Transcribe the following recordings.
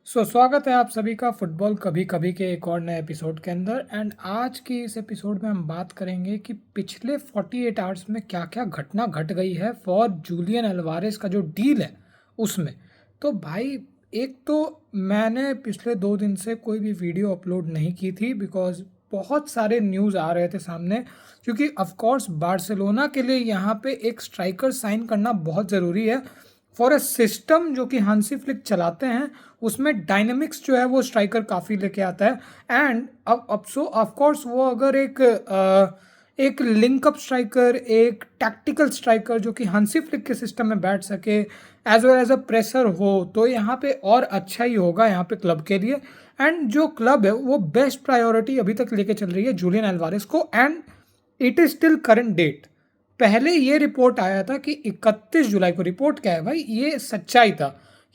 स्वागत है आप सभी का फुटबॉल कभी कभी के एक और नए एपिसोड के अंदर। एंड आज की इस एपिसोड में हम बात करेंगे कि पिछले 48 आवर्स में क्या क्या घटना घट गई है फॉर जूलियन अल्वारेस का जो डील है उसमें। तो भाई, एक तो मैंने पिछले 2 दिन से कोई भी वीडियो अपलोड नहीं की थी बिकॉज बहुत सारे न्यूज़ आ रहे थे सामने, क्योंकि ऑफ कोर्स बार्सिलोना के लिए यहाँ पे एक स्ट्राइकर साइन करना बहुत ज़रूरी है फॉर अ सिस्टम जो कि हांसी फ्लिक चलाते हैं। उसमें डायनेमिक्स जो है वो स्ट्राइकर काफ़ी लेके आता है। एंड अब सो ऑफ कोर्स वो अगर एक लिंकअप स्ट्राइकर, एक टैक्टिकल स्ट्राइकर जो कि हांसी फ्लिक के सिस्टम में बैठ सके as well as a presser हो, तो यहाँ पे और अच्छा ही होगा यहाँ पे क्लब के लिए। एंड जो क्लब है वो बेस्ट प्रायोरिटी अभी तक लेके चल रही है जूलियन एल्वारेस को। And it is still current date. पहले ये रिपोर्ट आया था कि 31 जुलाई को, रिपोर्ट क्या है भाई, ये सच्चाई था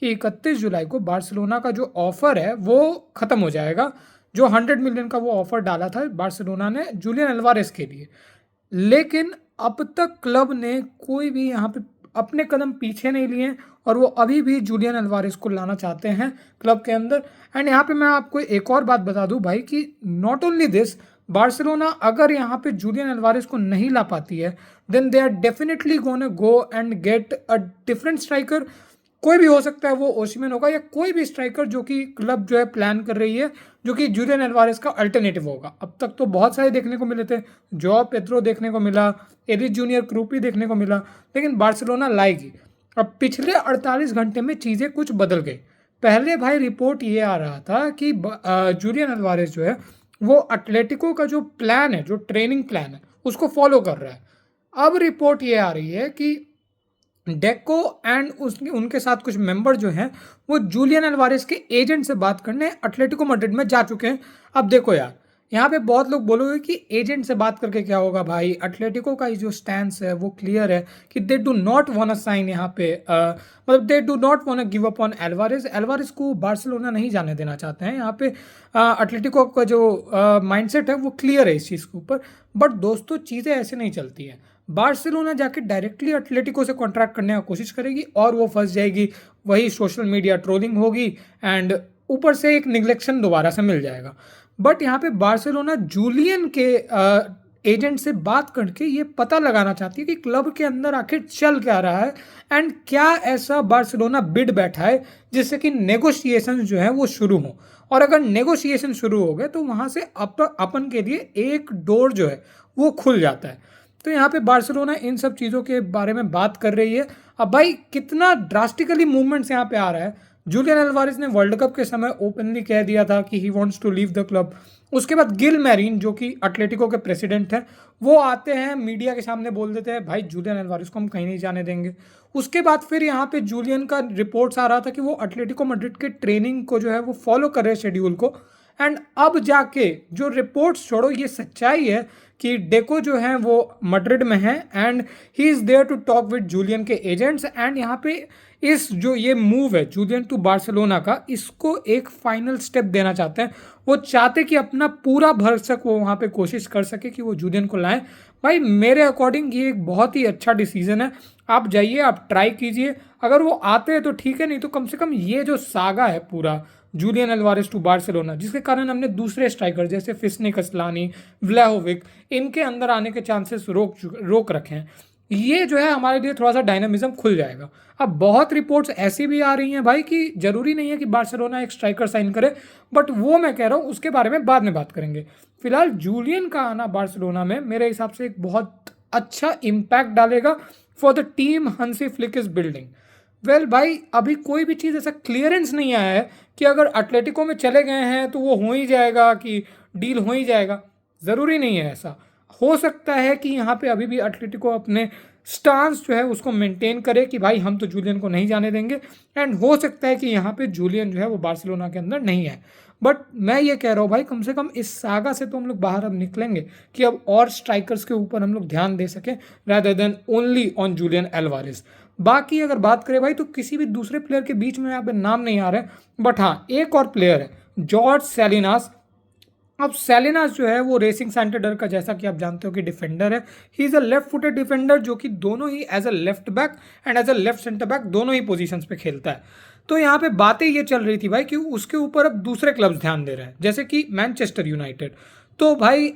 कि 31 जुलाई को बार्सिलोना का जो ऑफर है वो खत्म हो जाएगा। जो 100 मिलियन का वो ऑफर डाला था बार्सिलोना ने जूलियन अल्वारेस के लिए। लेकिन अब तक क्लब ने कोई भी यहाँ पे अपने कदम पीछे नहीं लिए और वो अभी भी जूलियन अल्वारेस को लाना चाहते हैं क्लब के अंदर। एंड यहाँ पे मैं आपको एक और बात बता दूं भाई कि नॉट ओनली दिस, बार्सिलोना अगर यहाँ पे जूलियन अल्वारेस को नहीं ला पाती है then they are definitely gonna go and get a different striker. कोई भी हो सकता है, वो ओसिमेन होगा या कोई भी स्ट्राइकर जो कि क्लब जो है प्लान कर रही है, जो कि जूलियन एल्वारेस का अल्टरनेटिव होगा। अब तक तो बहुत सारे देखने को मिले थे, जॉ पेद्रो देखने को मिला, एरिक जूनियर क्रूपी देखने को मिला, लेकिन बार्सिलोना लाएगी। अब पिछले 48 घंटे में चीज़ें कुछ बदल गई। पहले भाई रिपोर्ट ये आ रहा था कि जूलियन एल्वारेस जो है वो एटलेटिको का जो प्लान है, जो ट्रेनिंग प्लान है, उसको फॉलो कर रहा है। अब रिपोर्ट ये आ रही है कि डेको एंड उसके उनके साथ कुछ मेंबर जो हैं वो जूलियन अल्वारेस के एजेंट से बात करने एटलेटिको मैड्रिड में जा चुके हैं। अब देखो यार, यहाँ पे बहुत लोग बोलोगे कि एजेंट से बात करके क्या होगा भाई, एटलेटिको का जो स्टैंस है वो क्लियर है कि they do not want a sign यहाँ पे, मतलब they do not want give up on Alvarez. Alvarez को बार्सिलोना नहीं जाने देना चाहते हैं। यहाँ पे एटलेटिको का जो माइंडसेट है वो क्लियर है इस चीज़ के ऊपर। बट दोस्तों, चीज़ें ऐसे नहीं चलती हैं। बार्सिलोना जाके डायरेक्टली एटलेटिको से कॉन्ट्रैक्ट करने का कोशिश करेगी और वो फंस जाएगी। वही सोशल मीडिया ट्रोलिंग होगी एंड ऊपर से एक निगलेक्शन दोबारा से मिल जाएगा। बट यहाँ पे बार्सिलोना जूलियन के एजेंट से बात करके ये पता लगाना चाहती है कि क्लब के अंदर आखिर चल क्या रहा है एंड क्या ऐसा बार्सिलोना बिड बैठा है जिससे कि नेगोशिएशन जो है वो शुरू हो। और अगर नेगोशिएशन शुरू हो गए तो वहाँ से अपन के लिए एक डोर जो है वो खुल जाता है। तो यहाँ पे बार्सिलोना इन सब चीज़ों के बारे में बात कर रही है। अब भाई कितना ड्रास्टिकली मूवमेंट्स यहाँ पे आ रहा है। जूलियन अल्वारेस ने वर्ल्ड कप के समय ओपनली कह दिया था कि he wants to leave the club. उसके बाद गिल मैरिन जो कि एटलेटिको के प्रेसिडेंट हैं, वो आते हैं मीडिया के सामने बोल देते हैं भाई जूलियन अल्वारेस को हम कहीं नहीं जाने देंगे। उसके बाद फिर यहाँ पे जूलियन का रिपोर्ट्स आ रहा था कि वो एटलेटिको मैड्रिड के ट्रेनिंग को जो है वो फॉलो कर रहे हैं, शेड्यूल को। एंड अब जाके जो रिपोर्ट्स छोड़ो, ये सच्चाई है कि डेको जो है वो मैड्रिड में है and he is there to talk with Julian के एजेंट्स। एंड यहाँ पे इस जो ये मूव है जूलियन टू बार्सिलोना का, इसको एक फाइनल स्टेप देना चाहते हैं। वो चाहते कि अपना पूरा भरसक वो वहाँ पे कोशिश कर सके कि वो जूलियन को लाएं। भाई मेरे अकॉर्डिंग ये एक बहुत ही अच्छा डिसीजन है। आप जाइए, आप ट्राई कीजिए। अगर वो आते हैं तो ठीक है, नहीं तो कम से कम ये जो सागा है पूरा जूलियन अल्वारेस टू बार्सिलोना, जिसके कारण हमने दूसरे स्ट्राइकर जैसे फिसनी कसलानी, व्लाहोविक, इनके अंदर आने के चांसेस रोक रखे हैं, ये जो है हमारे लिए थोड़ा सा डायनामिज्म खुल जाएगा। अब बहुत रिपोर्ट्स ऐसी भी आ रही हैं भाई कि जरूरी नहीं है कि बार्सिलोना एक स्ट्राइकर साइन करे, बट वो मैं कह रहा हूँ उसके बारे में बाद में बात करेंगे। फिलहाल जूलियन का आना बार्सिलोना में मेरे हिसाब से एक बहुत अच्छा इम्पैक्ट डालेगा फॉर द टीम हंसी फ्लिक इज बिल्डिंग। वेल भाई, अभी कोई भी चीज़ ऐसा क्लियरेंस नहीं आया है कि अगर एटलेटिको में चले गए हैं तो वो हो ही जाएगा, कि डील हो ही जाएगा। ज़रूरी नहीं है ऐसा। हो सकता है कि यहाँ पे अभी भी एटलेटिको अपने स्टांस जो है उसको मेंटेन करे कि भाई हम तो जूलियन को नहीं जाने देंगे। एंड हो सकता है कि यहाँ पे जूलियन जो है वो बार्सिलोना के अंदर नहीं है। बट मैं ये कह रहा हूँ भाई, कम से कम इस सागा से तो हम लोग बाहर अब निकलेंगे कि अब और स्ट्राइकर्स के ऊपर हम लोग ध्यान दे सकें rather than only on Julian Alvarez. बाकी अगर बात करें भाई तो किसी भी दूसरे प्लेयर के बीच में यहाँ पे नाम नहीं आ रहा है। बट हाँ, एक और प्लेयर है, जॉर्ज सैलिनास। अब सैलिनास जो है वो रेसिंग सैंटेडर का, जैसा कि आप जानते हो, कि डिफेंडर है। He is a left footed defender जो कि दोनों ही as a left back and as a left centre back दोनों ही पोजीशंस पे खेलता है। तो यहाँ पे बातें ये चल रही थी भाई कि उसके ऊपर अब दूसरे क्लब्स ध्यान दे रहे हैं, जैसे कि मैनचेस्टर यूनाइटेड। तो भाई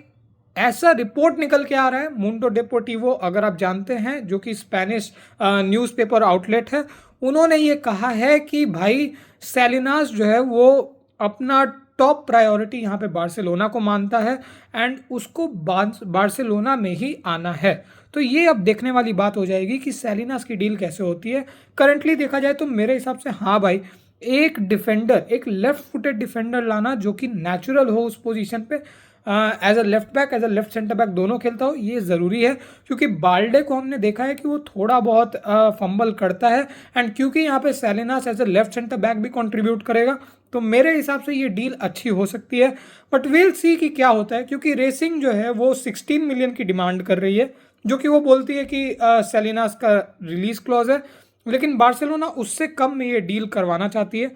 ऐसा रिपोर्ट निकल के आ रहा है, मुंडो डेपोर्टिवो अगर आप जानते हैं, जो कि स्पेनिश न्यूज़पेपर आउटलेट है, उन्होंने ये कहा है कि भाई सेलिनास जो है वो अपना टॉप प्रायोरिटी यहाँ पे बार्सिलोना को मानता है एंड उसको बार्सिलोना में ही आना है। तो ये अब देखने वाली बात हो जाएगी कि सेलिनास की डील कैसे होती है। करंटली देखा जाए तो मेरे हिसाब से हाँ भाई, एक डिफेंडर, एक लेफ्ट फुटेड डिफेंडर लाना जो कि नेचुरल हो उस पोजीशन पे, as a left back, as a left centre back दोनों खेलता हो, ये ज़रूरी है। क्योंकि बाल्डे को हमने देखा है कि वो थोड़ा बहुत फंबल करता है, एंड क्योंकि यहाँ पे Salinas as a left centre back भी कंट्रीब्यूट करेगा, तो मेरे हिसाब से ये डील अच्छी हो सकती है। बट विल सी कि क्या होता है, क्योंकि रेसिंग जो है वो 16 मिलियन की डिमांड कर रही है, जो कि वो बोलती है कि सेलिनास का रिलीज क्लॉज है, लेकिन बार्सिलोना उससे कम में ये डील करवाना चाहती है।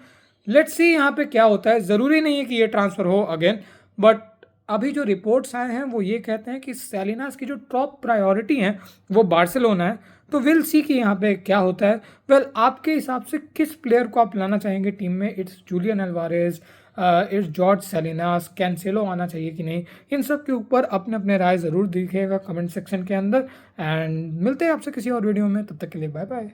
लेट्स सी यहाँ पे क्या होता है। ज़रूरी नहीं है कि ये ट्रांसफ़र हो अगेन, बट अभी जो रिपोर्ट्स आए हैं वो ये कहते हैं कि सेलिनास की जो टॉप प्रायोरिटी है वो बार्सिलोना है। तो विल सी कि यहाँ पे क्या होता है। वेल, आपके हिसाब से किस प्लेयर को आप लाना चाहेंगे टीम में? It's Julian Alvarez, it's Jorge Salinas, Cancelo आना चाहिए कि नहीं? इन सब के ऊपर अपने अपने राय ज़रूर दीजिएगा कमेंट सेक्शन के अंदर, एंड मिलते हैं आपसे किसी और वीडियो में। तब तक के लिए बाय बाय।